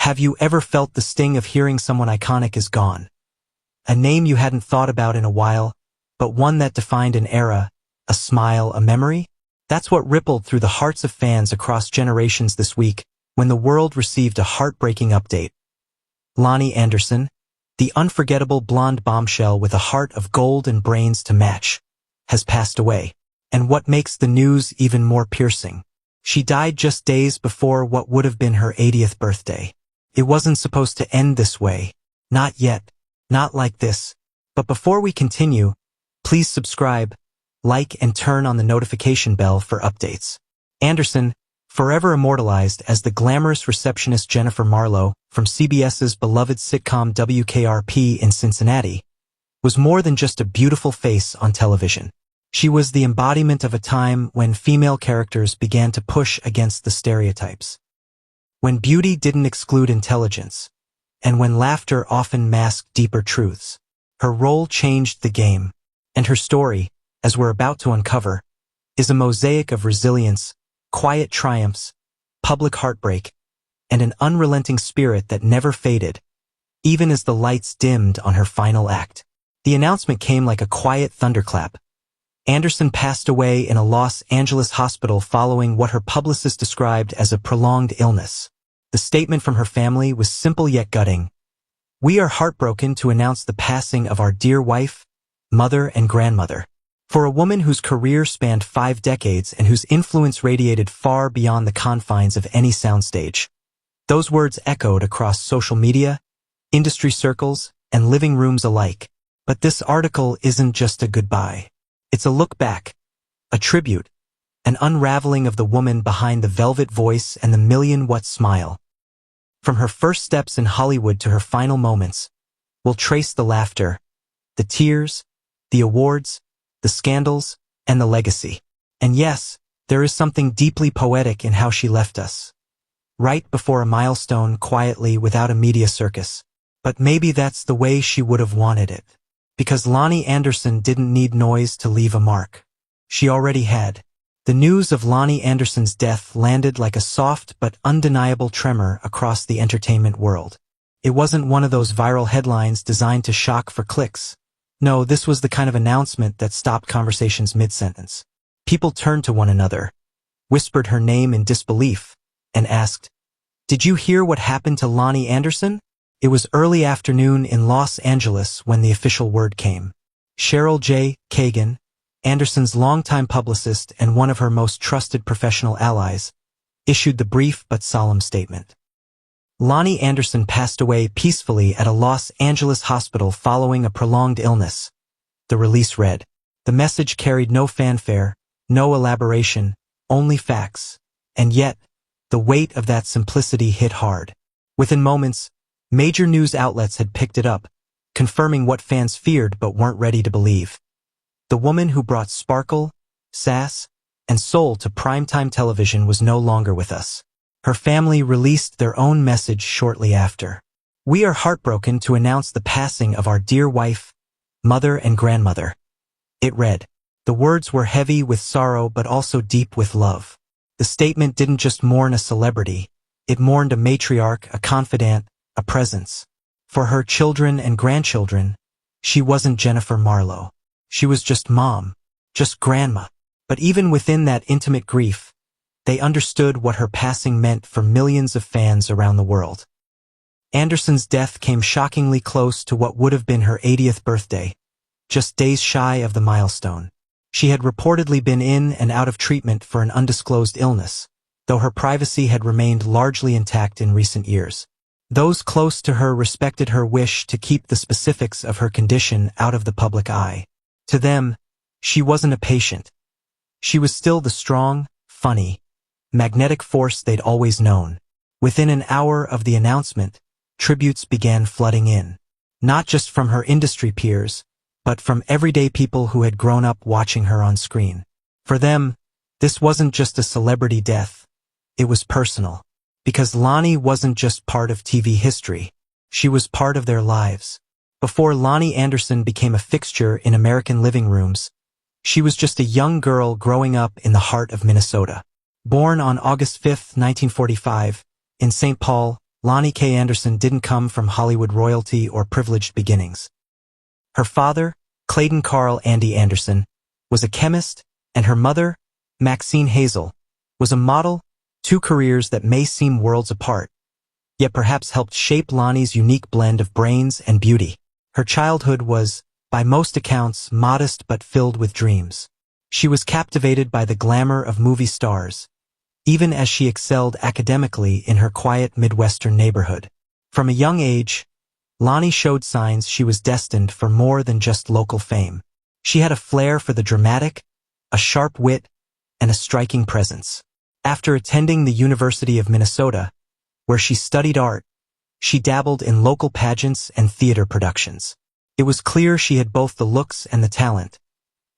Have you ever felt the sting of hearing someone iconic is gone? A name you hadn't thought about in a while, but one that defined an era, a smile, a memory? That's what rippled through the hearts of fans across generations this week when the world received a heartbreaking update. Loni Anderson, the unforgettable blonde bombshell with a heart of gold and brains to match, has passed away. And what makes the news even more piercing? She died just days before what would have been her 80th birthday. It wasn't supposed to end this way. Not yet. Not like this. But before we continue, please subscribe, like, and turn on the notification bell for updates. Anderson, forever immortalized as the glamorous receptionist Jennifer Marlowe from CBS's beloved sitcom WKRP in Cincinnati, was more than just a beautiful face on television. She was the embodiment of a time when female characters began to push against the stereotypes. When beauty didn't exclude intelligence, and when laughter often masked deeper truths. Her role changed the game, and her story, as we're about to uncover, is a mosaic of resilience, quiet triumphs, public heartbreak, and an unrelenting spirit that never faded, even as the lights dimmed on her final act. The announcement came like a quiet thunderclap. Anderson passed away in a Los Angeles hospital following what her publicist described as a prolonged illness. The statement from her family was simple yet gutting. "We are heartbroken to announce the passing of our dear wife, mother, and grandmother." For a woman whose career spanned 5 decades and whose influence radiated far beyond the confines of any soundstage, those words echoed across social media, industry circles, and living rooms alike. But this article isn't just a goodbye. It's a look back, a tribute, an unraveling of the woman behind the velvet voice and the million-watt smile. From her first steps in Hollywood to her final moments, we'll trace the laughter, the tears, the awards, the scandals, and the legacy. And yes, there is something deeply poetic in how she left us. Right before a milestone, quietly, without a media circus. But maybe that's the way she would have wanted it. Because Loni Anderson didn't need noise to leave a mark. She already had. The news of Loni Anderson's death landed like a soft but undeniable tremor across the entertainment world. It wasn't one of those viral headlines designed to shock for clicks. No, this was the kind of announcement that stopped conversations mid-sentence. People turned to one another, whispered her name in disbelief, and asked, "Did you hear what happened to Loni Anderson?" It was early afternoon in Los Angeles when the official word came. Cheryl J. Kagan, Anderson's longtime publicist and one of her most trusted professional allies, issued the brief but solemn statement. Loni Anderson passed away peacefully at a Los Angeles hospital following a prolonged illness. The release read. The message carried no fanfare, no elaboration, only facts. And yet, the weight of that simplicity hit hard. Within moments, major news outlets had picked it up, confirming what fans feared but weren't ready to believe. The woman who brought sparkle, sass, and soul to primetime television was no longer with us. Her family released their own message shortly after. "We are heartbroken to announce the passing of our dear wife, mother, and grandmother." It read. The words were heavy with sorrow but also deep with love. The statement didn't just mourn a celebrity, it mourned a matriarch, a confidant, a presence. For her children and grandchildren, she wasn't Jennifer Marlowe. She was just mom, just grandma. But even within that intimate grief, they understood what her passing meant for millions of fans around the world. Anderson's death came shockingly close to what would have been her 80th birthday, just days shy of the milestone. She had reportedly been in and out of treatment for an undisclosed illness, though her privacy had remained largely intact in recent years. Those close to her respected her wish to keep the specifics of her condition out of the public eye. To them, she wasn't a patient. She was still the strong, funny, magnetic force they'd always known. Within an hour of the announcement, tributes began flooding in. Not just from her industry peers, but from everyday people who had grown up watching her on screen. For them, this wasn't just a celebrity death. It was personal. Because Loni wasn't just part of TV history. She was part of their lives. Before Loni Anderson became a fixture in American living rooms, she was just a young girl growing up in the heart of Minnesota. Born on August 5, 1945, in St. Paul, Loni K. Anderson didn't come from Hollywood royalty or privileged beginnings. Her father, Clayton Carl Andy Anderson, was a chemist, and her mother, Maxine Hazel, was a model, two careers that may seem worlds apart, yet perhaps helped shape Loni's unique blend of brains and beauty. Her childhood was, by most accounts, modest but filled with dreams. She was captivated by the glamour of movie stars, even as she excelled academically in her quiet Midwestern neighborhood. From a young age, Loni showed signs she was destined for more than just local fame. She had a flair for the dramatic, a sharp wit, and a striking presence. After attending the University of Minnesota, where she studied art, she dabbled in local pageants and theater productions. It was clear she had both the looks and the talent,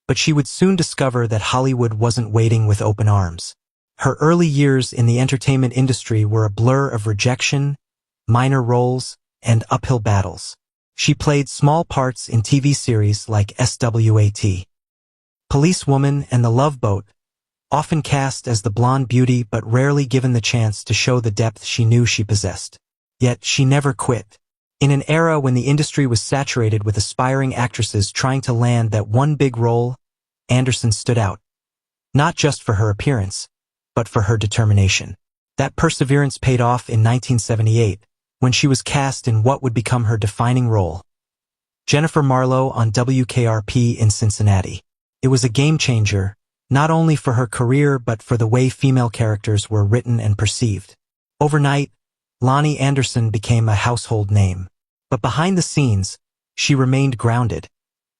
but she would soon discover that Hollywood wasn't waiting with open arms. Her early years in the entertainment industry were a blur of rejection, minor roles, and uphill battles. She played small parts in TV series like SWAT, Policewoman, and The Love Boat, often cast as the blonde beauty but rarely given the chance to show the depth she knew she possessed. Yet she never quit. In an era when the industry was saturated with aspiring actresses trying to land that one big role, Anderson stood out. Not just for her appearance, but for her determination. That perseverance paid off in 1978, when she was cast in what would become her defining role, Jennifer Marlowe on WKRP in Cincinnati. It was a game-changer, not only for her career but for the way female characters were written and perceived. Overnight, Loni Anderson became a household name. But behind the scenes, she remained grounded,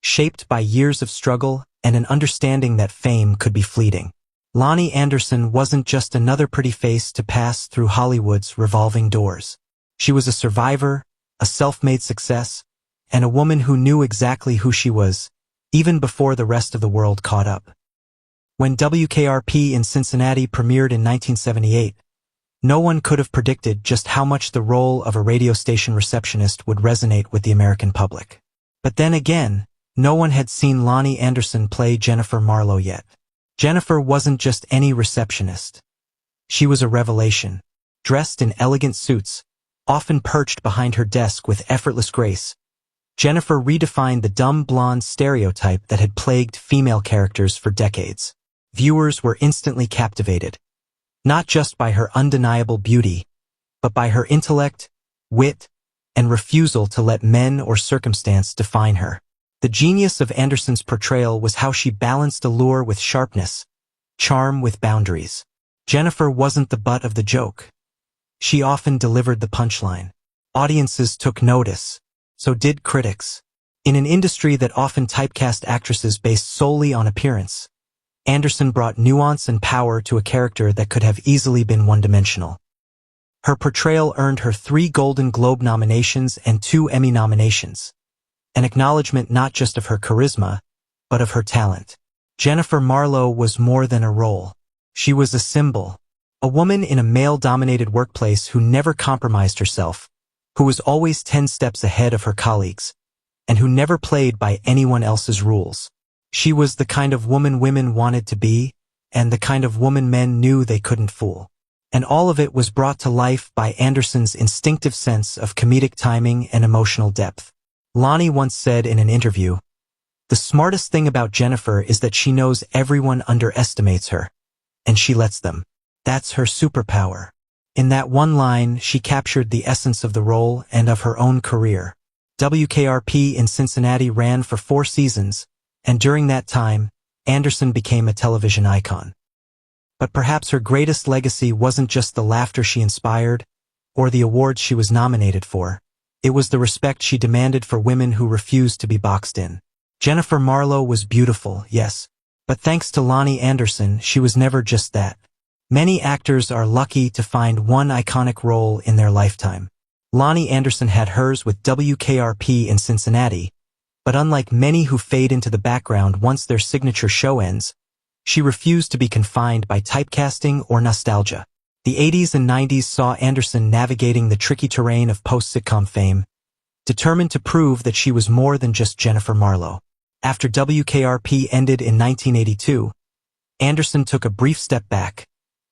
shaped by years of struggle and an understanding that fame could be fleeting. Loni Anderson wasn't just another pretty face to pass through Hollywood's revolving doors. She was a survivor, a self-made success, and a woman who knew exactly who she was, even before the rest of the world caught up. When WKRP in Cincinnati premiered in 1978, no one could have predicted just how much the role of a radio station receptionist would resonate with the American public. But then again, no one had seen Loni Anderson play Jennifer Marlowe yet. Jennifer wasn't just any receptionist. She was a revelation. Dressed in elegant suits, often perched behind her desk with effortless grace, Jennifer redefined the dumb blonde stereotype that had plagued female characters for decades. Viewers were instantly captivated, not just by her undeniable beauty, but by her intellect, wit, and refusal to let men or circumstance define her. The genius of Anderson's portrayal was how she balanced allure with sharpness, charm with boundaries. Jennifer wasn't the butt of the joke. She often delivered the punchline. Audiences took notice. So did critics. In an industry that often typecast actresses based solely on appearance, Anderson brought nuance and power to a character that could have easily been one-dimensional. Her portrayal earned her 3 Golden Globe nominations and 2 Emmy nominations, an acknowledgement not just of her charisma, but of her talent. Jennifer Marlowe was more than a role. She was a symbol, a woman in a male-dominated workplace who never compromised herself, who was always 10 steps ahead of her colleagues, and who never played by anyone else's rules. She was the kind of woman women wanted to be, and the kind of woman men knew they couldn't fool. And all of it was brought to life by Anderson's instinctive sense of comedic timing and emotional depth. Loni once said in an interview, "The smartest thing about Jennifer is that she knows everyone underestimates her, and she lets them. That's her superpower." In that one line, she captured the essence of the role and of her own career. WKRP in Cincinnati ran for 4 seasons, and during that time, Anderson became a television icon. But perhaps her greatest legacy wasn't just the laughter she inspired, or the awards she was nominated for. It was the respect she demanded for women who refused to be boxed in. Jennifer Marlowe was beautiful, yes, but thanks to Loni Anderson, she was never just that. Many actors are lucky to find one iconic role in their lifetime. Loni Anderson had hers with WKRP in Cincinnati, but unlike many who fade into the background once their signature show ends, she refused to be confined by typecasting or nostalgia. The 80s and 90s saw Anderson navigating the tricky terrain of post-sitcom fame, determined to prove that she was more than just Jennifer Marlowe. After WKRP ended in 1982, Anderson took a brief step back,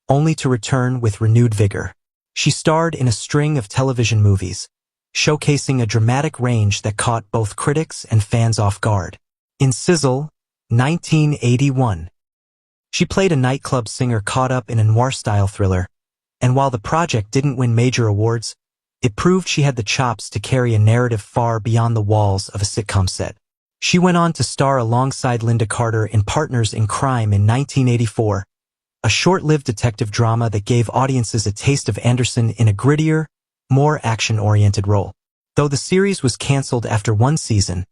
only to return with renewed vigor. She starred in a string of television movies, showcasing a dramatic range that caught both critics and fans off guard. In Sizzle, 1981, she played a nightclub singer caught up in a noir-style thriller, and while the project didn't win major awards, it proved she had the chops to carry a narrative far beyond the walls of a sitcom set. She went on to star alongside Linda Carter in Partners in Crime in 1984, a short-lived detective drama that gave audiences a taste of Anderson in a grittier, more action-oriented role. Though the series was canceled after one season,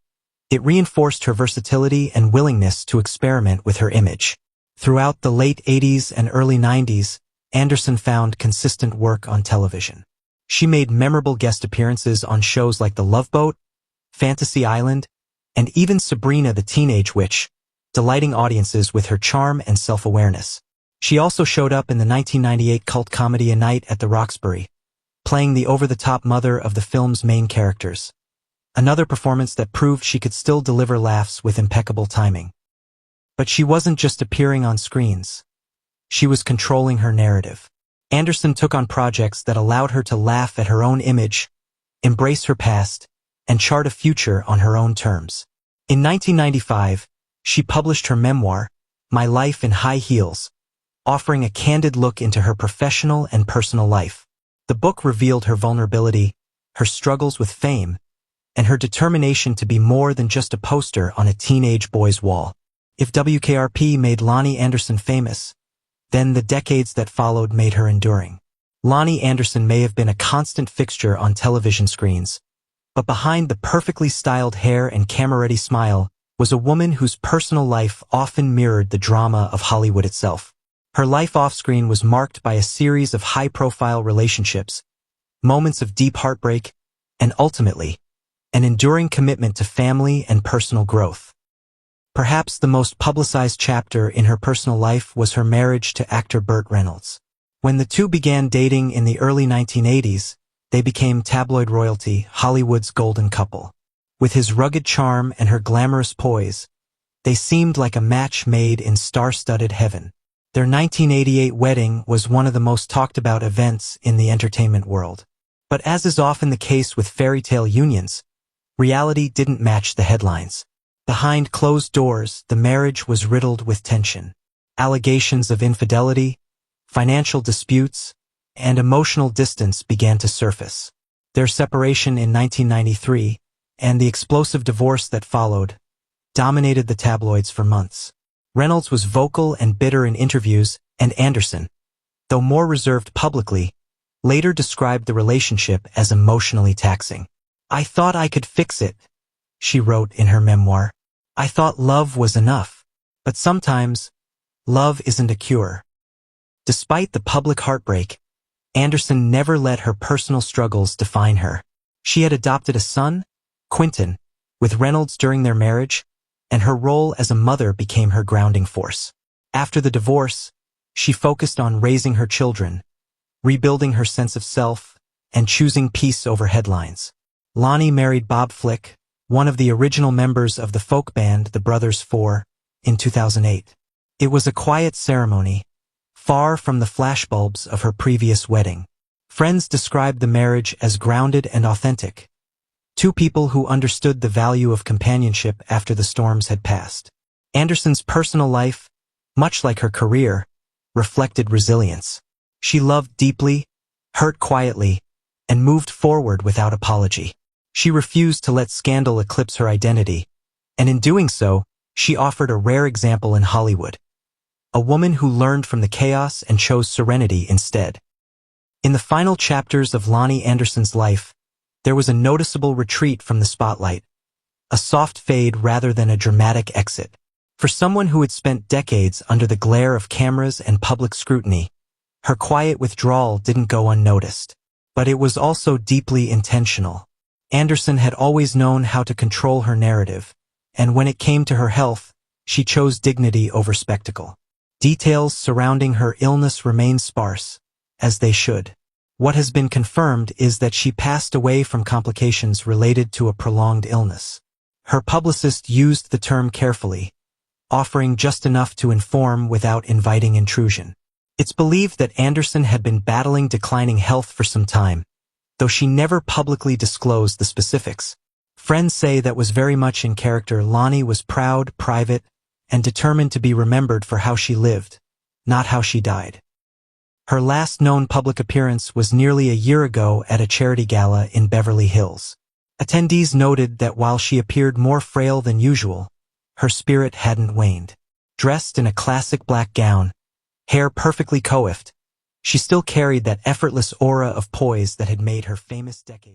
it reinforced her versatility and willingness to experiment with her image. Throughout the late 80s and early 90s, Anderson found consistent work on television. She made memorable guest appearances on shows like The Love Boat, Fantasy Island, and even Sabrina the Teenage Witch, delighting audiences with her charm and self-awareness. She also showed up in the 1998 cult comedy A Night at the Roxbury, playing the over-the-top mother of the film's main characters. Another performance that proved she could still deliver laughs with impeccable timing. But she wasn't just appearing on screens. She was controlling her narrative. Anderson took on projects that allowed her to laugh at her own image, embrace her past, and chart a future on her own terms. In 1995, she published her memoir, My Life in High Heels, offering a candid look into her professional and personal life. The book revealed her vulnerability, her struggles with fame, and her determination to be more than just a poster on a teenage boy's wall. If WKRP made Loni Anderson famous, then the decades that followed made her enduring. Loni Anderson may have been a constant fixture on television screens, but behind the perfectly styled hair and camera-ready smile was a woman whose personal life often mirrored the drama of Hollywood itself. Her life off-screen was marked by a series of high-profile relationships, moments of deep heartbreak, and ultimately, an enduring commitment to family and personal growth. Perhaps the most publicized chapter in her personal life was her marriage to actor Burt Reynolds. When the two began dating in the early 1980s, they became tabloid royalty, Hollywood's golden couple. With his rugged charm and her glamorous poise, they seemed like a match made in star-studded heaven. Their 1988 wedding was one of the most talked-about events in the entertainment world. But as is often the case with fairy tale unions, reality didn't match the headlines. Behind closed doors, the marriage was riddled with tension. Allegations of infidelity, financial disputes, and emotional distance began to surface. Their separation in 1993, and the explosive divorce that followed, dominated the tabloids for months. Reynolds was vocal and bitter in interviews, and Anderson, though more reserved publicly, later described the relationship as emotionally taxing. "I thought I could fix it," she wrote in her memoir. "I thought love was enough. But sometimes, love isn't a cure." Despite the public heartbreak, Anderson never let her personal struggles define her. She had adopted a son, Quentin, with Reynolds during their marriage, and her role as a mother became her grounding force. After the divorce, she focused on raising her children, rebuilding her sense of self, and choosing peace over headlines. Loni married Bob Flick, one of the original members of the folk band The Brothers Four, in 2008. It was a quiet ceremony, far from the flashbulbs of her previous wedding. Friends described the marriage as grounded and authentic, two people who understood the value of companionship after the storms had passed. Anderson's personal life, much like her career, reflected resilience. She loved deeply, hurt quietly, and moved forward without apology. She refused to let scandal eclipse her identity, and in doing so, she offered a rare example in Hollywood. A woman who learned from the chaos and chose serenity instead. In the final chapters of Loni Anderson's life, there was a noticeable retreat from the spotlight, a soft fade rather than a dramatic exit. For someone who had spent decades under the glare of cameras and public scrutiny, her quiet withdrawal didn't go unnoticed. But it was also deeply intentional. Anderson had always known how to control her narrative, and when it came to her health, she chose dignity over spectacle. Details surrounding her illness remain sparse, as they should. What has been confirmed is that she passed away from complications related to a prolonged illness. Her publicist used the term carefully, offering just enough to inform without inviting intrusion. It's believed that Anderson had been battling declining health for some time, though she never publicly disclosed the specifics. Friends say that was very much in character. Loni was proud, private, and determined to be remembered for how she lived, not how she died. Her last known public appearance was nearly a year ago at a charity gala in Beverly Hills. Attendees noted that while she appeared more frail than usual, her spirit hadn't waned. Dressed in a classic black gown, hair perfectly coiffed, she still carried that effortless aura of poise that had made her famous decades.